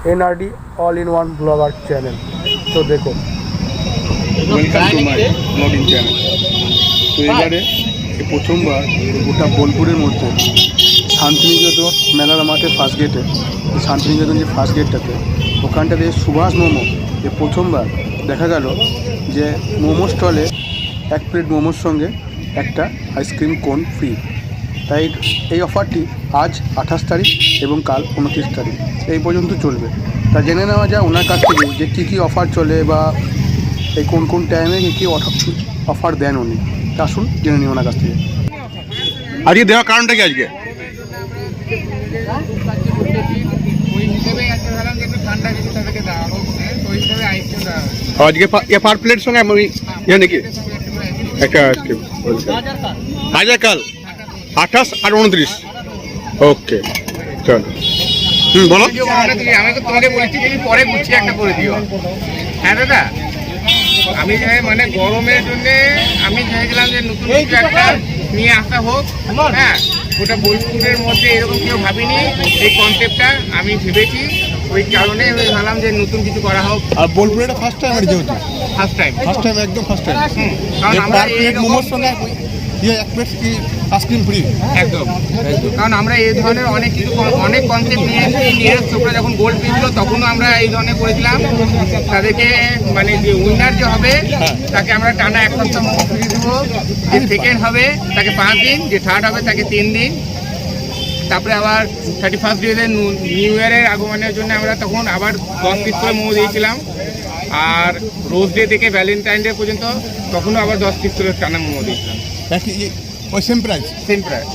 NRD all in one blogger channel. তো দেখো, welcome to my blogging channel. তো এবারে প্রথমবার গোটা বোলপুরের মধ্যে শান্তিনিকেতন মেলার মাঠে ফার্স্ট গেটে, শান্তিনিকেতন যে ফার্স্ট গেটটাতে, ওখানটাতে সুভাষ মোমো প্রথমবার দেখা গেল যে মোমো স্টলে 1 প্লেট মোমোর সঙ্গে একটা আইসক্রিম কোন ফ্রি। তাই এই অফারটি আজ 28 তারিখ এবং কাল 29 তারিখ এই পর্যন্ত চলবে। তা জেনে নেওয়া যায় ওনার কাছ থেকে যে কী কী অফার চলে বা এই কোন কোন টাইমে কী কী অফার দেন উনি। তা আসুন জেনে নিই ওনার কাছ থেকে। আজকে দেওয়ার কারণটা কি আজকে? আজকে পার প্লেট সঙ্গে আমি নাকি একটা আইসক্রিম আজ কাল 28 আর 29। ওকে চল, বলো। আমি তো তোমাকে বলেছি তুমি পরে গুছিয়ে একটা করে দিও। হ্যাঁ দাদা, আমি মানে গরমের জন্য আমি চাইছিলাম যে নতুন কিছু একটা নিয়ে আসা হোক। হ্যাঁ, ওটা বোলপুরের মধ্যে এরকম কেউ ভাবিনি, এই কনসেপ্টটা আমি ভেবেছি, ওই কারণে আমি ভাবলাম যে নতুন কিছু করা হোক। আর বোলপুরে এটা ফার্স্ট টাইম যেহেতু ফার্স্ট টাইম একদম ফার্স্ট টাইম, কারণ আমরা মোমোর সঙ্গে 1 প্লেট আইসক্রিম ফ্রি একদম। কারণ আমরা এই ধরনের অনেক কিছু অনেক কনসেপ্ট নিয়েছি। নিয়ারেস্ট চোপড়া যখন গোল্ড পেয়েছিল তখনও আমরা এই ধরনের করেছিলাম। তাদেরকে মানে যে উইনার যে হবে তাকে আমরা টানা 1 সপ্তাহ মোমো ফ্রি দেবো, যে সেকেন্ড হবে তাকে 5 দিন, যে থার্ড হবে তাকে 3 দিন। তারপরে আবার 31st ডে নিউ ইয়ারের আগমনের জন্য আমরা তখন আবার 10 পিস করে মোমো দিয়েছিলাম। আর রোজ ডে থেকে ভ্যালেন্টাইন ডে পর্যন্ত তখনও আবার 10 পিস করে টানা মোমো দিয়েছিলাম। ওই সেম প্রাইস। Same price.